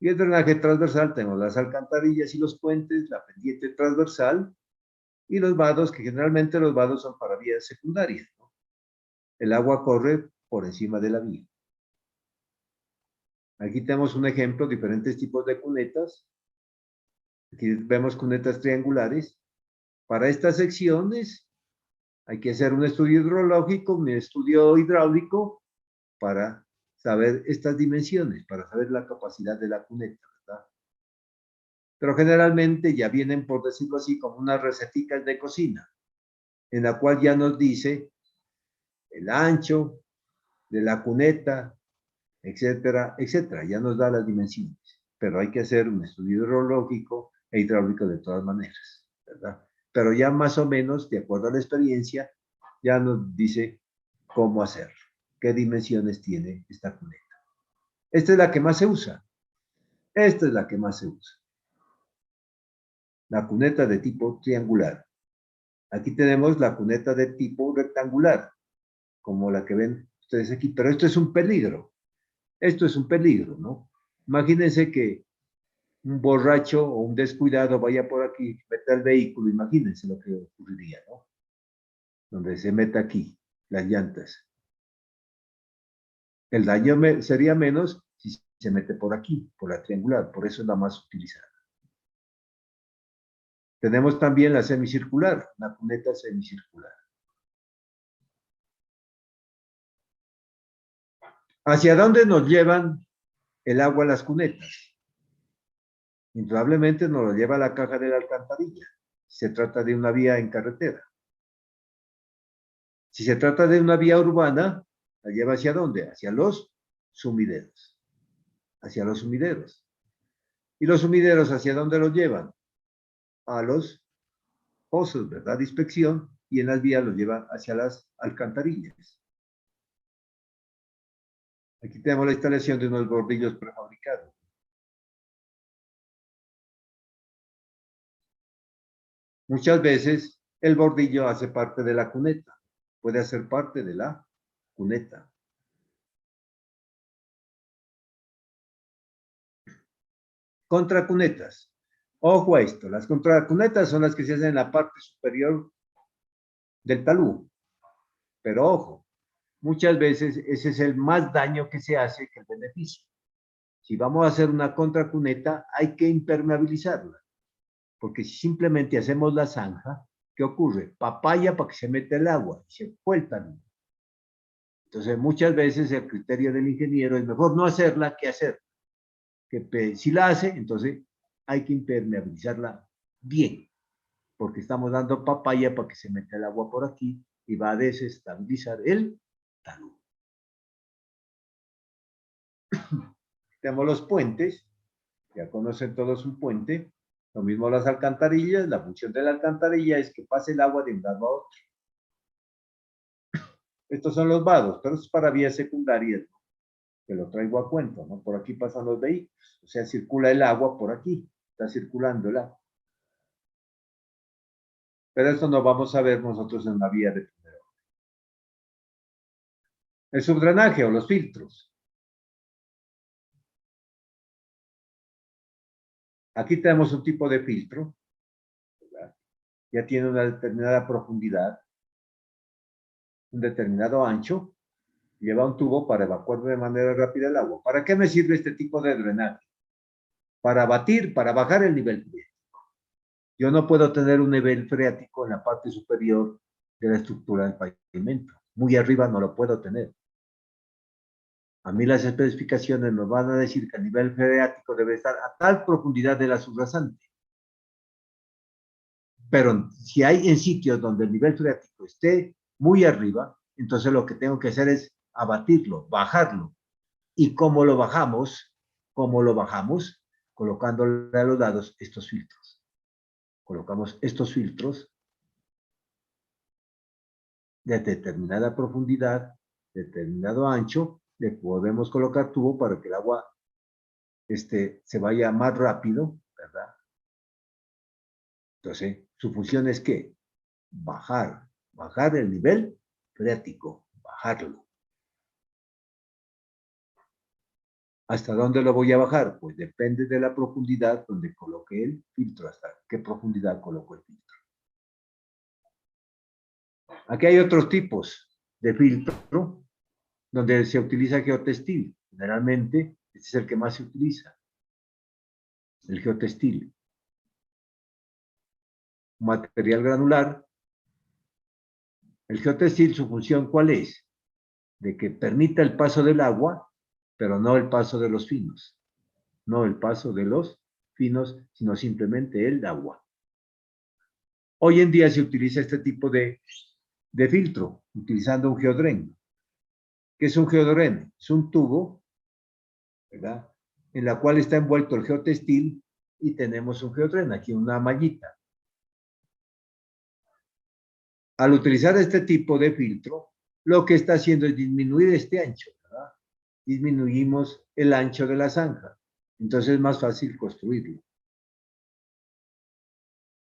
Y el drenaje transversal tenemos las alcantarillas y los puentes, la pendiente transversal y los vados, que generalmente los vados son para vías secundarias, ¿no? El agua corre por encima de la vía. Aquí tenemos un ejemplo, diferentes tipos de cunetas. Aquí vemos cunetas triangulares. Para estas secciones hay que hacer un estudio hidrológico, un estudio hidráulico para saber estas dimensiones, para saber la capacidad de la cuneta, ¿verdad? Pero generalmente ya vienen, por decirlo así, como unas receticas de cocina, en la cual ya nos dice el ancho de la cuneta, etcétera, etcétera. Ya nos da las dimensiones, pero hay que hacer un estudio hidrológico e hidráulico de todas maneras, ¿verdad? Pero ya más o menos, de acuerdo a la experiencia, ya nos dice cómo hacerlo, qué dimensiones tiene esta cuneta. Esta es la que más se usa. Esta es la que más se usa. La cuneta de tipo triangular. Aquí tenemos la cuneta de tipo rectangular, como la que ven ustedes aquí, pero esto es un peligro. Esto es un peligro, ¿no? Imagínense que un borracho o un descuidado vaya por aquí, meta el vehículo, imagínense lo que ocurriría, ¿no? Donde se meta aquí, las llantas. El daño sería menos si se mete por aquí, por la triangular, por eso es la más utilizada. Tenemos también la semicircular, la cuneta semicircular. ¿Hacia dónde nos llevan el agua a las cunetas? Indudablemente nos lo lleva a la caja de la alcantarilla. Si se trata de una vía en carretera. Si se trata de una vía urbana, la lleva ¿hacia dónde? Hacia los sumideros. Hacia los sumideros. ¿Y los sumideros hacia dónde los llevan? A los pozos, ¿verdad? De inspección, y en las vías los lleva hacia las alcantarillas. Aquí tenemos la instalación de unos bordillos prefabricados. Muchas veces el bordillo hace parte de la cuneta, puede hacer parte de la cuneta. Contracunetas. Ojo a esto, las contracunetas son las que se hacen en la parte superior del talud. Pero ojo, muchas veces ese es el más daño que se hace que el beneficio. Si vamos a hacer una contracuneta, hay que impermeabilizarla. Porque si simplemente hacemos la zanja, ¿qué ocurre? Papaya para que se meta el agua y se fue el talud. Entonces, muchas veces el criterio del ingeniero es mejor no hacerla que hacer. Que si la hace, entonces hay que impermeabilizarla bien, porque estamos dando papaya para que se meta el agua por aquí y va a desestabilizar el talud. Tenemos los puentes. Ya conocen todos un puente. Lo mismo las alcantarillas. La función de la alcantarilla es que pase el agua de un lado a otro. Estos son los vados, pero es para vías secundarias, ¿no? Que lo traigo a cuento, ¿no? Por aquí pasan los vehículos. O sea, circula el agua por aquí. Está circulando el agua. Pero esto no vamos a ver nosotros en la vía de primer orden. El subdrenaje o los filtros. Aquí tenemos un tipo de filtro, ¿verdad? Ya tiene una determinada profundidad, un determinado ancho, lleva un tubo para evacuar de manera rápida el agua. ¿Para qué me sirve este tipo de drenaje? Para batir, para bajar el nivel freático. Yo no puedo tener un nivel freático en la parte superior de la estructura del pavimento. Muy arriba no lo puedo tener. A mí las especificaciones nos van a decir que el nivel freático debe estar a tal profundidad de la subrasante. Pero si hay en sitios donde el nivel freático esté muy arriba, entonces lo que tengo que hacer es abatirlo, bajarlo. ¿Y cómo lo bajamos? ¿Cómo lo bajamos? Colocándole a los lados estos filtros. Colocamos estos filtros de determinada profundidad, determinado ancho, le podemos colocar tubo para que el agua se vaya más rápido, ¿verdad? Entonces, su función es ¿qué? Bajar el nivel freático, bajarlo. ¿Hasta dónde lo voy a bajar? Pues depende de la profundidad donde coloque el filtro, hasta qué profundidad coloco el filtro. Aquí hay otros tipos de filtro donde se utiliza geotextil. Generalmente, este es el que más se utiliza, el geotextil. Material granular. El geotextil, su función, ¿cuál es? De que permita el paso del agua, pero no el paso de los finos. No el paso de los finos, sino simplemente el agua. Hoy en día se utiliza este tipo de filtro, utilizando un geodren. ¿Qué es un geodren? Es un tubo, ¿verdad?, en la cual está envuelto el geotextil y tenemos un geodren, aquí una mallita. Al utilizar este tipo de filtro, lo que está haciendo es disminuir este ancho, ¿verdad? Disminuimos el ancho de la zanja. Entonces es más fácil construirlo.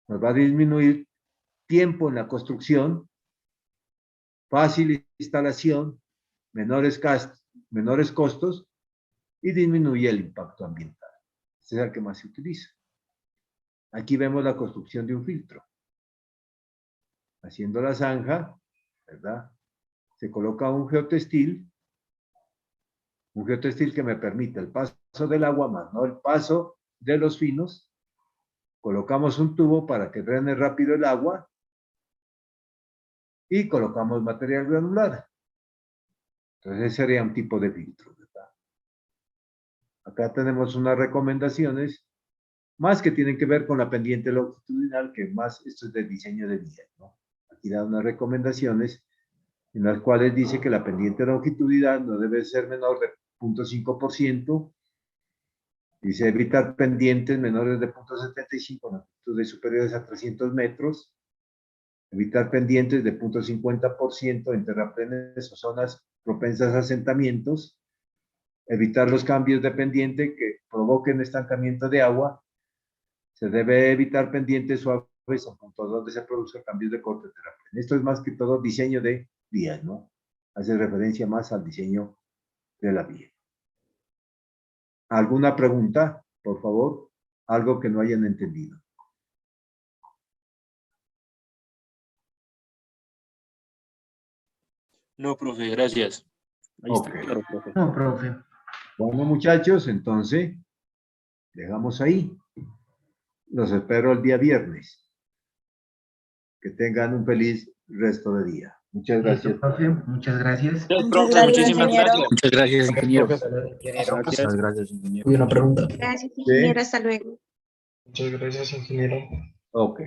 Nos va a disminuir tiempo en la construcción, fácil instalación, menores costos y disminuye el impacto ambiental. Este es el que más se utiliza. Aquí vemos la construcción de un filtro. Haciendo la zanja, ¿verdad? Se coloca un geotextil que me permite el paso del agua más no el paso de los finos. Colocamos un tubo para que drene rápido el agua y colocamos material granular. Entonces ese sería un tipo de filtro, ¿verdad? Acá tenemos unas recomendaciones más que tienen que ver con la pendiente longitudinal, que más esto es de diseño de vías, ¿no? Aquí da unas recomendaciones en las cuales dice que la pendiente longitudinal no debe ser menor de 0.5%, dice evitar pendientes menores de 0.75 en altitudes superiores a 300 metros, evitar pendientes de 0.50% en terraplenes o zonas propensas a asentamientos, evitar los cambios de pendiente que provoquen estancamiento de agua, se debe evitar pendientes suaves en puntos donde se produzcan cambios de corte terraplén. Esto es más que todo diseño de vías, ¿no? Hace referencia más al diseño de la vía. ¿Alguna pregunta, por favor? Algo que no hayan entendido. No, profe, gracias. Ahí Ok. está claro, profe. No, profe. Bueno, muchachos, entonces, dejamos ahí. Los espero el día viernes. Que tengan un feliz resto de día. Muchas Listo, gracias. profe. Muchas gracias. Profe, muchísimas gracias. Muchas gracias, ingeniero. Gracias. Gracias, ingeniero. Tuve una pregunta. Gracias, ingeniero. Hasta luego. Muchas gracias, ingeniero. Ok.